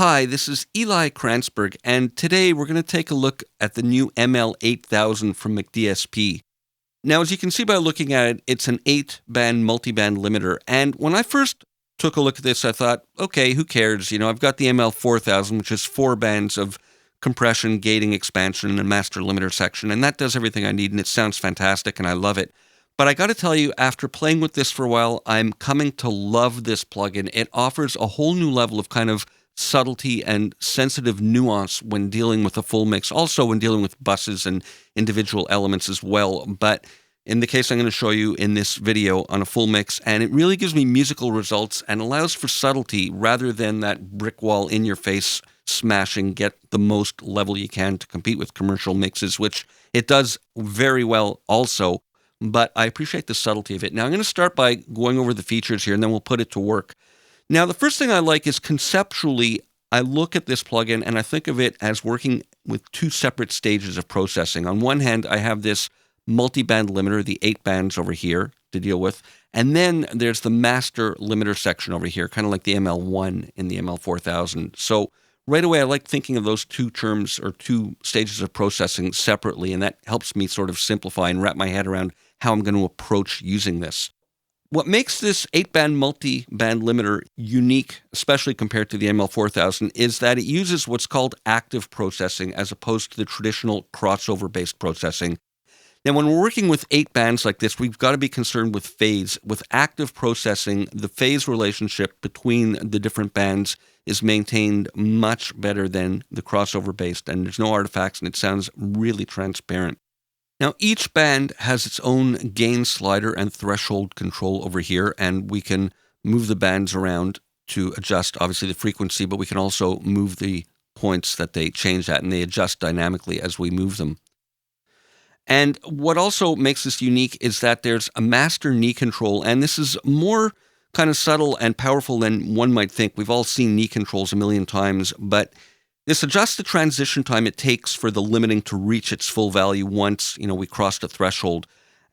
Hi, this is Eli Krantzburg, and today we're going to take a look at the new ML8000 from McDSP. Now, as you can see by looking at it, it's an 8-band multiband limiter, and when I first took a look at this, I thought, okay, who cares? I've got the ML4000, which is 4 bands of compression, gating, expansion, and a master limiter section, and that does everything I need, and it sounds fantastic, and I love it. But I got to tell you, after playing with this for a while, I'm coming to love this plugin. It offers a whole new level of kind of subtlety and sensitive nuance when dealing with a full mix, also when dealing with buses and individual elements as well. But in the case I'm going to show you in this video on a full mix, and it really gives me musical results and allows for subtlety rather than that brick wall in your face smashing, get the most level you can to compete with commercial mixes, which it does very well also. But I appreciate the subtlety of it. Now I'm going to start by going over the features here, and then we'll put it to work. Now, the first thing I like is conceptually, I look at this plugin and I think of it as working with 2 separate stages of processing. On one hand, I have this multi-band limiter, the 8 bands over here to deal with, and then there's the master limiter section over here, kind of like the ML1 in the ML4000. So right away, I like thinking of those 2 terms or 2 stages of processing separately, and that helps me sort of simplify and wrap my head around how I'm going to approach using this. What makes this 8-band multi-band limiter unique, especially compared to the ML4000, is that it uses what's called active processing as opposed to the traditional crossover-based processing. Now, when we're working with 8 bands like this, we've got to be concerned with phase. With active processing, the phase relationship between the different bands is maintained much better than the crossover-based, and there's no artifacts, and it sounds really transparent. Now, each band has its own gain slider and threshold control over here, and we can move the bands around to adjust, obviously, the frequency, but we can also move the points that they change at, and they adjust dynamically as we move them. And what also makes this unique is that there's a master knee control, and this is more kind of subtle and powerful than one might think. We've all seen knee controls a million times, but this adjusts the transition time it takes for the limiting to reach its full value once, we cross the threshold.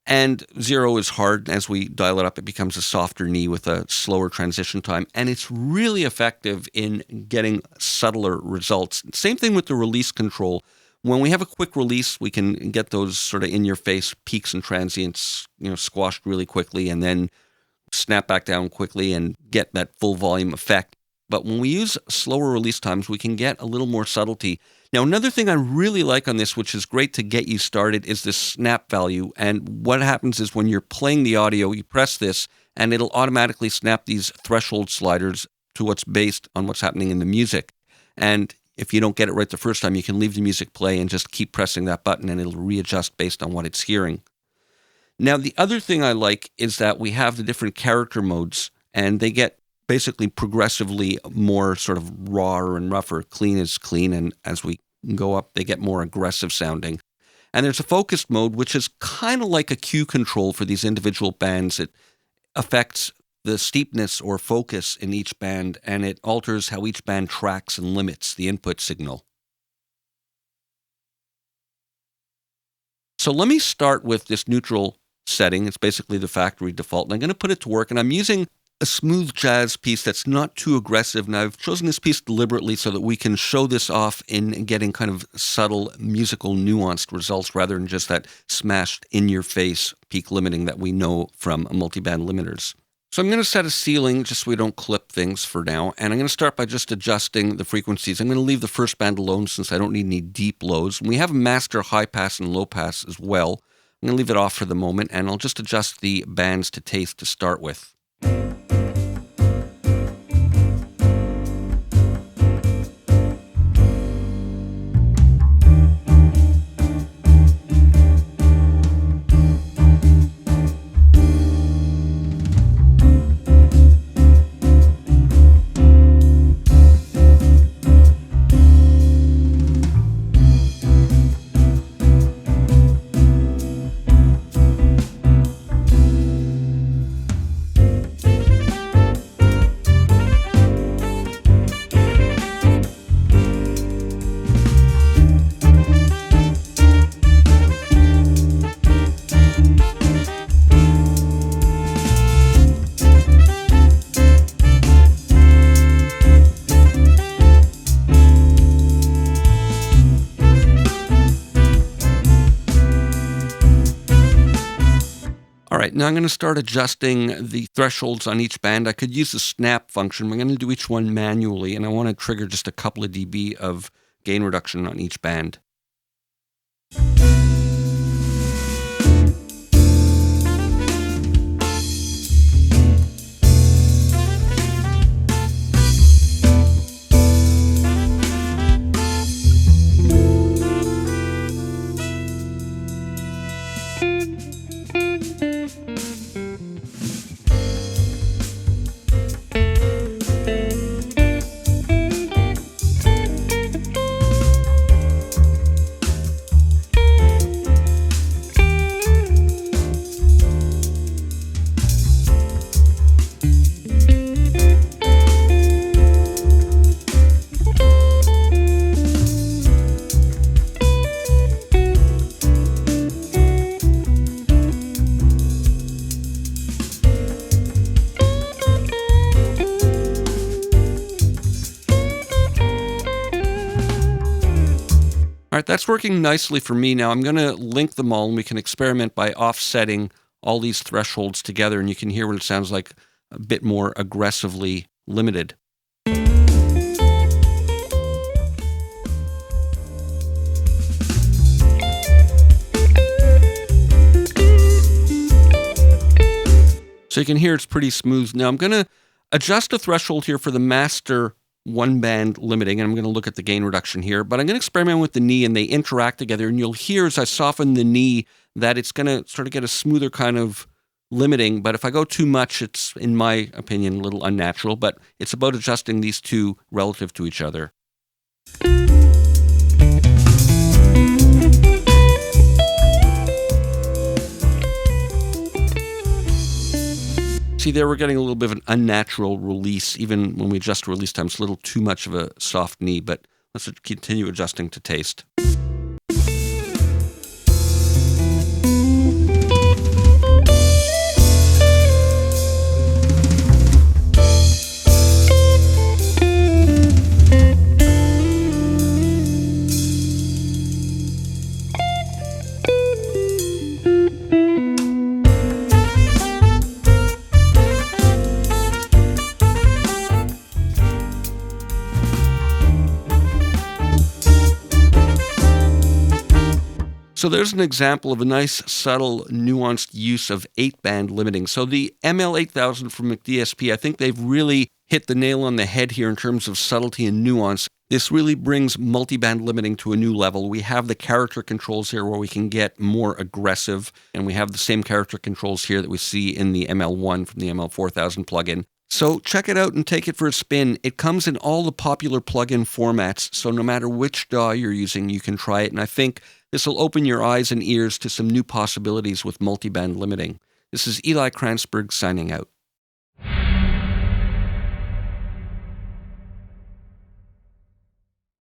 And 0 is hard. As we dial it up, it becomes a softer knee with a slower transition time. And it's really effective in getting subtler results. Same thing with the release control. When we have a quick release, we can get those sort of in-your-face peaks and transients, squashed really quickly and then snap back down quickly and get that full volume effect. But when we use slower release times, we can get a little more subtlety. Now, another thing I really like on this, which is great to get you started, is this snap value. And what happens is when you're playing the audio, you press this, and it'll automatically snap these threshold sliders to what's based on what's happening in the music. And if you don't get it right the first time, you can leave the music play and just keep pressing that button, and it'll readjust based on what it's hearing. Now, the other thing I like is that we have the different character modes, and they get basically progressively more sort of raw and rougher. Clean is clean, and as we go up, they get more aggressive sounding. And there's a focused mode, which is kind of like a cue control for these individual bands. It affects the steepness or focus in each band, and it alters how each band tracks and limits the input signal. So let me start with this neutral setting. It's basically the factory default, and I'm going to put it to work, and I'm using a smooth jazz piece that's not too aggressive. And I've chosen this piece deliberately so that we can show this off in getting kind of subtle musical nuanced results rather than just that smashed in-your-face peak limiting that we know from multiband limiters. So I'm going to set a ceiling just so we don't clip things for now. And I'm going to start by just adjusting the frequencies. I'm going to leave the first band alone since I don't need any deep lows. And we have a master high pass and low pass as well. I'm going to leave it off for the moment, and I'll just adjust the bands to taste to start with. All right, now I'm going to start adjusting the thresholds on each band. I could use the snap function. I'm going to do each one manually, and I want to trigger just a couple of dB of gain reduction on each band. All right, that's working nicely for me now. I'm going to link them all, and we can experiment by offsetting all these thresholds together, and you can hear what it sounds like a bit more aggressively limited. So you can hear it's pretty smooth. Now I'm going to adjust the threshold here for the master one-band limiting, and I'm going to look at the gain reduction here, but I'm going to experiment with the knee, and they interact together, and you'll hear as I soften the knee that it's going to sort of get a smoother kind of limiting, but if I go too much, it's, in my opinion, a little unnatural, but it's about adjusting these two relative to each other. See, there we're getting a little bit of an unnatural release. Even when we adjust release time, it's a little too much of a soft knee, but let's continue adjusting to taste. So there's an example of a nice, subtle, nuanced use of 8-band limiting. So the ML8000 from McDSP, I think they've really hit the nail on the head here in terms of subtlety and nuance. This really brings multi-band limiting to a new level. We have the character controls here where we can get more aggressive, and we have the same character controls here that we see in the ML1 from the ML4000 plugin. So check it out and take it for a spin. It comes in all the popular plugin formats, so no matter which DAW you're using, you can try it, and I think this will open your eyes and ears to some new possibilities with multi-band limiting. This is Eli Krantzburg signing out.